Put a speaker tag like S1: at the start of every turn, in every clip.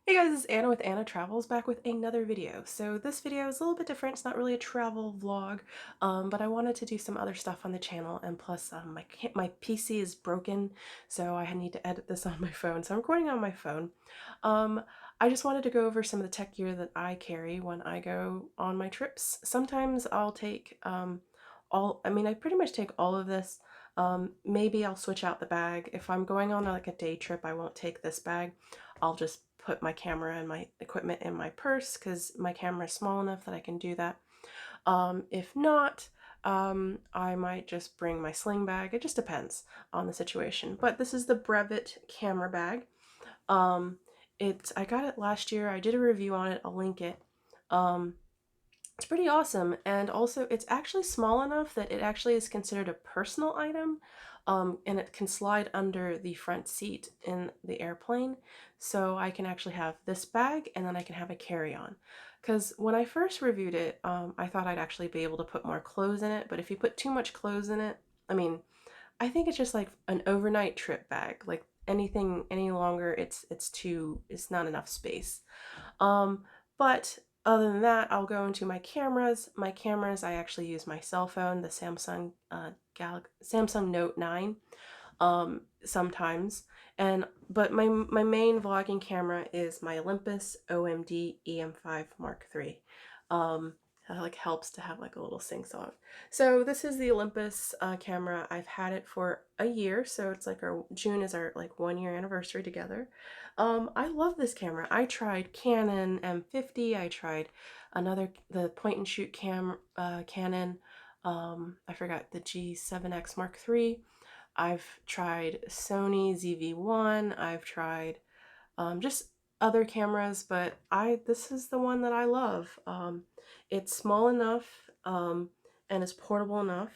S1: Hey guys, it's Anna with Anna Travels back with another video. So this video is a little bit different. It's not really a travel vlog, but I wanted to do some other stuff on the channel, and plus my PC is broken, so I need to edit this on my phone. So I'm recording on my phone. Um, I just wanted to go over some of the tech gear that I carry when I go on my trips. Sometimes I'll take I pretty much take all of this. Maybe I'll switch out the bag. If I'm going on like a day trip, I won't take this bag. I'll just put my camera and my equipment in my purse because my camera is small enough that I can do that. If not, I might just bring my sling bag. It just depends on the situation. But this is the Brevite Camera Bag. Um, I got it last year. I did a review on it. I'll link it. Um, it's pretty awesome, and also it's actually small enough that it actually is considered a personal item, and it can slide under the front seat in the airplane, so I can actually have this bag and then I can have a carry-on. Because when I first reviewed it, I thought I'd actually be able to put more clothes in it, but if you put too much clothes in it, I think it's just like an overnight trip bag. Like anything any longer, it's not enough space. Um, but other than that, I'll go into my cameras. My cameras, I actually use my cell phone, the Samsung Note 9, sometimes. But my main vlogging camera is my Olympus OMD EM5 Mark III. Um, that like helps to have like a little sing-song. So this is the Olympus camera. I've had it for a year, so it's like June is our like 1 year anniversary together. I love this camera. I tried Canon M50. I tried the point and shoot Canon. I forgot the G7X Mark III. I've tried Sony ZV-1. I've tried just other cameras, but this is the one that I love. It's small enough, and it's portable enough,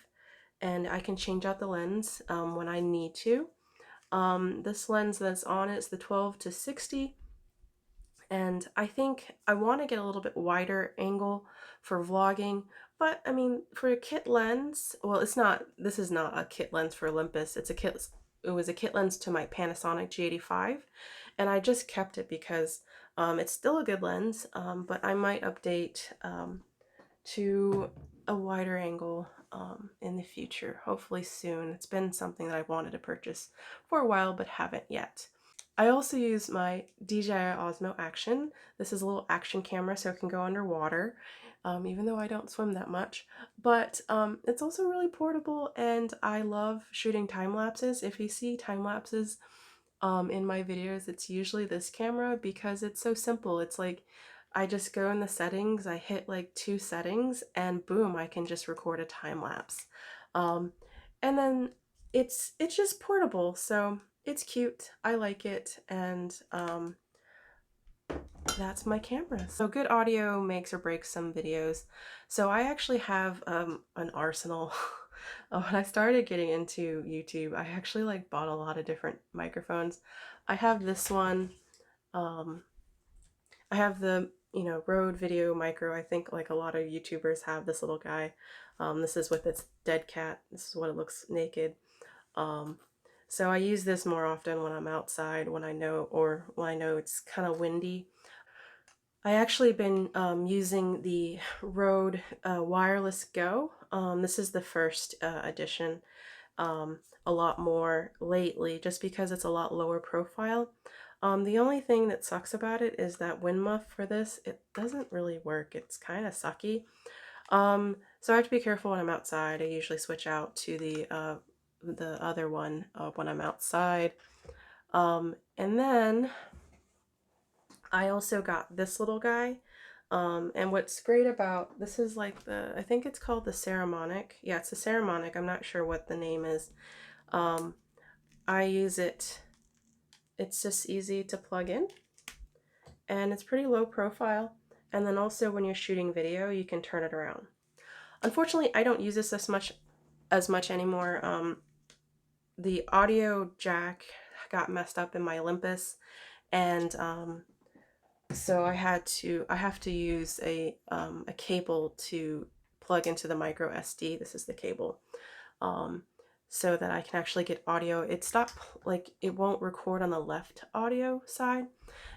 S1: and I can change out the lens when I need to. This lens that's on it is the 12 to 60, and I think I want to get a little bit wider angle for vlogging, but I mean, for a kit lens, well, this is not a kit lens for Olympus. It was a kit lens to my Panasonic G85, and I just kept it because it's still a good lens, but I might update to a wider angle in the future, hopefully soon. It's been something that I've wanted to purchase for a while, but haven't yet. I also use my DJI Osmo Action. This is a little action camera, so it can go underwater, even though I don't swim that much. But it's also really portable, and I love shooting time lapses. If you see time lapses in my videos, it's usually this camera because it's so simple. It's like I just go in the settings, I hit like 2 settings, and boom, I can just record a time lapse. Um, and then it's just portable, so it's cute. I like it, and that's my camera. So good audio makes or breaks some videos. So I actually have an arsenal. When I started getting into YouTube, I actually like bought a lot of different microphones. I have this one. Um, I have the Rode Video Micro. I think like a lot of YouTubers have this little guy. This is with its dead cat. This is what it looks naked. Um, so I use this more often when I'm outside, when I know it's kind of windy. I actually been using the Rode Wireless Go. This is the first edition, a lot more lately, just because it's a lot lower profile. The only thing that sucks about it is that wind muff for this, it doesn't really work. It's kind of sucky. So I have to be careful when I'm outside. I usually switch out to the other one when I'm outside. And then I also got this little guy. And what's great about this is like I think it's called the Ceramonic. Yeah, it's the Ceramonic. I'm not sure what the name is. I use it. It's just easy to plug in, and it's pretty low profile. And then also when you're shooting video, you can turn it around. Unfortunately, I don't use this as much anymore. The audio jack got messed up in my Olympus, and so I have to use a cable to plug into the micro SD. This is the cable. so that I can actually get audio. It stopped, like, it won't record on the left audio side.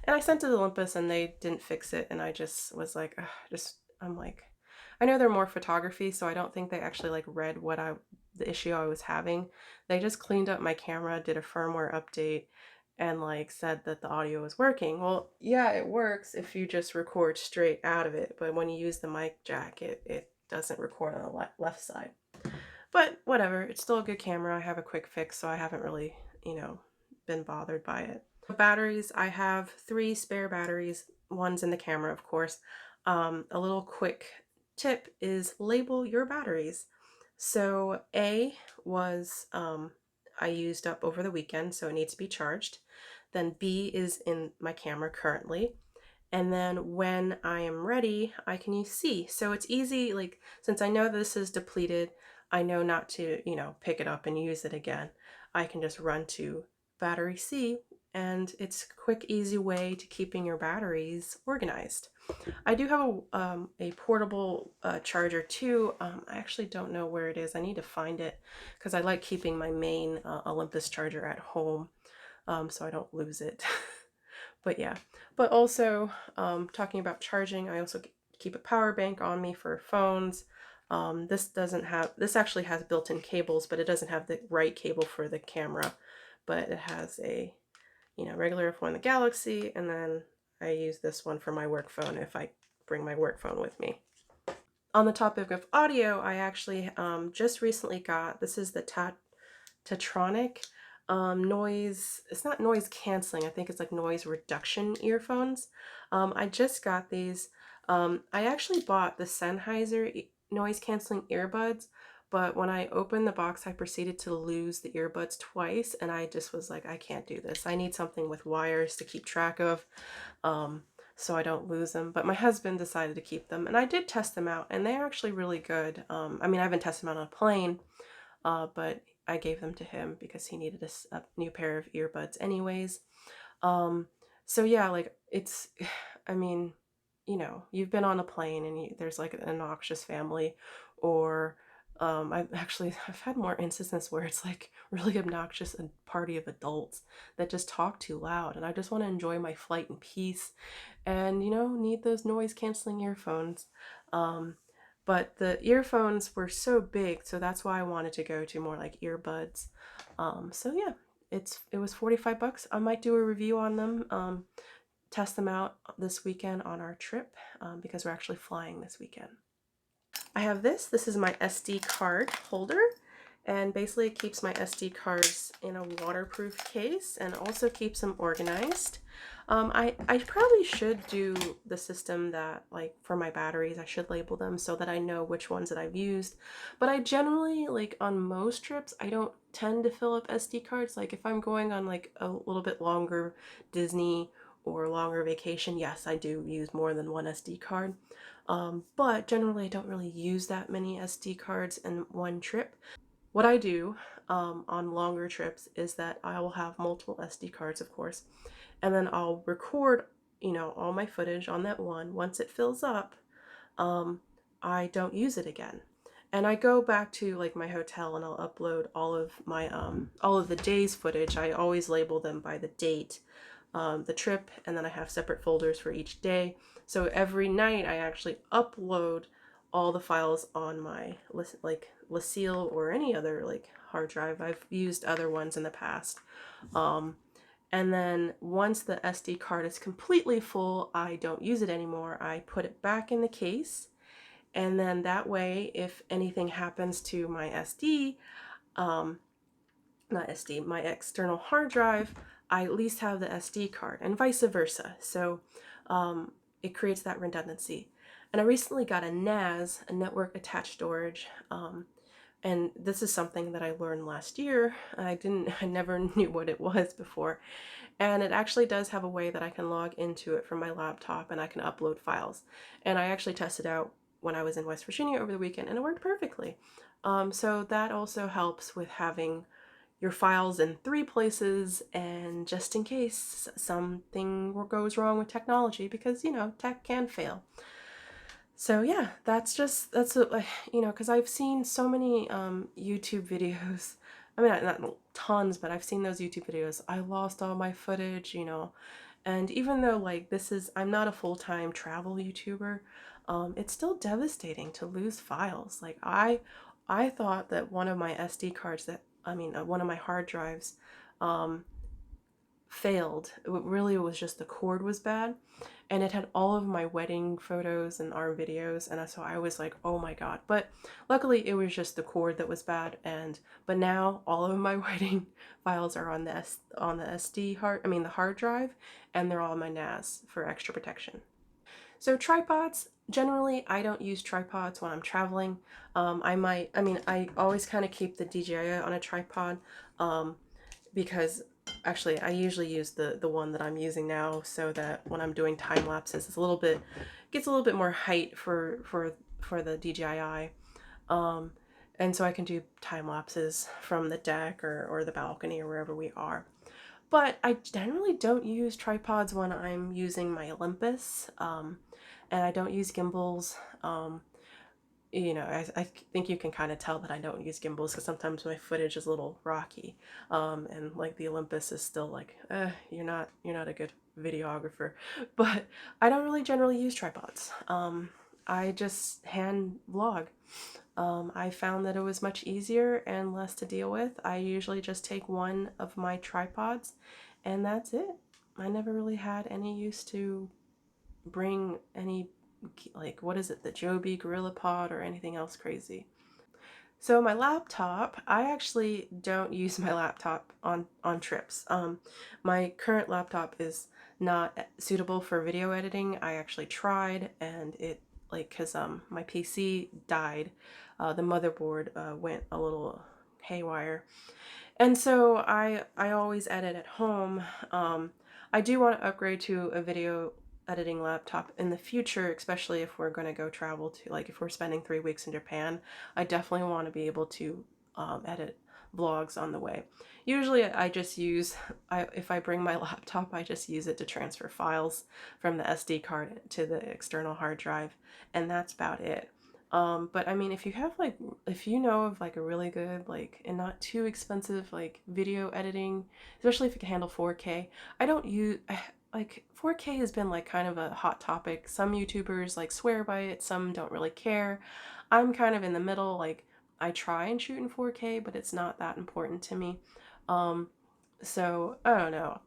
S1: And I sent it to Olympus and they didn't fix it. And I just was like, ugh, I'm like, I know they're more photography, so I don't think they actually like read the issue I was having. They just cleaned up my camera, did a firmware update, and like said that the audio was working. Well, yeah, it works if you just record straight out of it, but when you use the mic jack, it doesn't record on the left side. But whatever, it's still a good camera. I have a quick fix, so I haven't really, been bothered by it. Batteries, I have 3 spare batteries. One's in the camera, of course. A little quick tip is label your batteries. So A was I used up over the weekend, so it needs to be charged. Then B is in my camera currently. And then when I am ready, I can use C. So it's easy, like, since I know this is depleted, I know not to, pick it up and use it again. I can just run to battery C, and it's a quick, easy way to keeping your batteries organized. I do have a portable charger too. I actually don't know where it is. I need to find it because I like keeping my main Olympus charger at home, so I don't lose it. But yeah, but also talking about charging, I also keep a power bank on me for phones. This actually has built-in cables, but it doesn't have the right cable for the camera, but it has a, regular phone, the Galaxy, and then I use this one for my work phone if I bring my work phone with me. On the topic of audio, I actually just recently got, this is the Tetronic noise, it's not noise canceling, I think it's like noise reduction earphones. I just got these. I actually bought the Sennheiser noise canceling earbuds, but when I opened the box, I proceeded to lose the earbuds twice, and I just was like, I can't do this. I need something with wires to keep track of, so I don't lose them. But my husband decided to keep them, and I did test them out, and they're actually really good. I mean, I haven't tested them on a plane, but I gave them to him because he needed a new pair of earbuds anyways. So yeah, like it's, I mean, you've been on a plane and there's like an obnoxious family, or I've had more instances where it's like really obnoxious, a party of adults that just talk too loud, and I just want to enjoy my flight in peace, and need those noise canceling earphones. But the earphones were so big, so that's why I wanted to go to more like earbuds. So yeah, it was $45. I might do a review on them, test them out this weekend on our trip, because we're actually flying this weekend. I have this. This is my SD card holder, and basically it keeps my SD cards in a waterproof case and also keeps them organized. I probably should do the system that, like, for my batteries, I should label them so that I know which ones that I've used. But I generally, like, on most trips, I don't tend to fill up SD cards. Like, if I'm going on like a little bit longer Disney or longer vacation, yes, I do use more than one SD card. But generally I don't really use that many SD cards in one trip. What I do on longer trips is that I will have multiple SD cards, of course, and then I'll record, all my footage on that one. Once it fills up, um, I don't use it again. And I go back to like my hotel and I'll upload all of the day's footage. I always label them by the date, the trip, and then I have separate folders for each day. So every night I actually upload all the files on my like Lucille or any other like hard drive. I've used other ones in the past. And then once the SD card is completely full, I don't use it anymore. I put it back in the case, and then that way, if anything happens to my SD, not SD, my external hard drive, I at least have the SD card, and vice versa. So it creates that redundancy. And I recently got a NAS, a network attached storage, and this is something that I learned last year. I never knew what it was before. And it actually does have a way that I can log into it from my laptop and I can upload files. And I actually tested out when I was in West Virginia over the weekend, and it worked perfectly. So that also helps with having your files in 3 places, and just in case something goes wrong with technology, because tech can fail. So yeah, that's because I've seen so many YouTube videos I mean, not tons, but I've seen those YouTube videos. I lost all my footage, you know. And even though like I'm not a full-time travel YouTuber, it's still devastating to lose files. Like I thought that one of my SD cards one of my hard drives, um, failed. It really was just the cord was bad, and it had all of my wedding photos and our videos, and so I was like, oh my god. But luckily it was just the cord that was bad, and but now all of my wedding files are on the SD the hard drive, and they're all on my NAS for extra protection. So tripods, generally I don't use tripods when I'm traveling. I always kind of keep the DJI on a tripod, um, because actually I usually use the one that I'm using now, so that when I'm doing time lapses, gets a little bit more height for the DJI, um, and so I can do time lapses from the deck or the balcony or wherever we are. But I generally don't use tripods when I'm using my Olympus, and I don't use gimbals. You know, I think you can kind of tell that I don't use gimbals because sometimes my footage is a little rocky, and like the Olympus is still like, you're not a good videographer. But I don't really generally use tripods. I just hand vlog. I found that it was much easier and less to deal with. I usually just take one of my tripods, and that's it. I never really had any use to bring any, like, what is it, the Joby Gorilla Pod or anything else crazy. So my laptop, I actually don't use my laptop on trips. My current laptop is not suitable for video editing. I actually tried, and it like because my PC died, the motherboard went a little haywire, and so I always edit at home. I do want to upgrade to a video editing laptop in the future, especially if we're going to go travel to, like, if we're spending 3 weeks in Japan. I definitely want to be able to edit vlogs on the way. Usually I just use, if I bring my laptop, I just use it to transfer files from the SD card to the external hard drive, and that's about it. But I mean, if you know of like a really good, like, and not too expensive, like, video editing, especially if you can handle 4K. I don't use, like, 4K has been like kind of a hot topic. Some YouTubers like swear by it, some don't really care. I'm kind of in the middle, like, I try and shoot in 4K, but it's not that important to me. Um, so I don't know.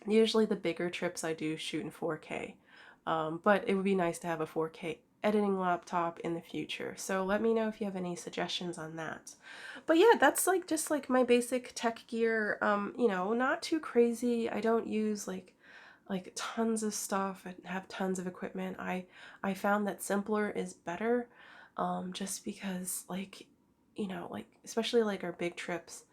S1: Usually the bigger trips I do shoot in 4K. But it would be nice to have a 4K editing laptop in the future. So let me know if you have any suggestions on that. But yeah, that's like just like my basic tech gear. You know, not too crazy. I don't use like tons of stuff and have tons of equipment. I found that simpler is better. Just because, like, you know, like especially like our big trips,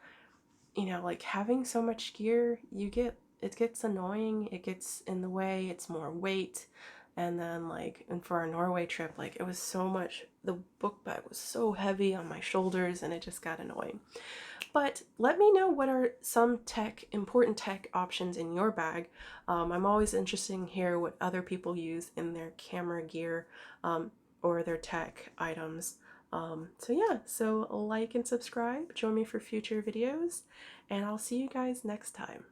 S1: you know, like having so much gear, it gets annoying, it gets in the way, it's more weight. And then like, and for our Norway trip, like it was so much, the book bag was so heavy on my shoulders, and it just got annoying. But let me know what are some important tech options in your bag. I'm always interested in hear what other people use in their camera gear, or their tech items. So yeah, so like and subscribe, join me for future videos, and I'll see you guys next time.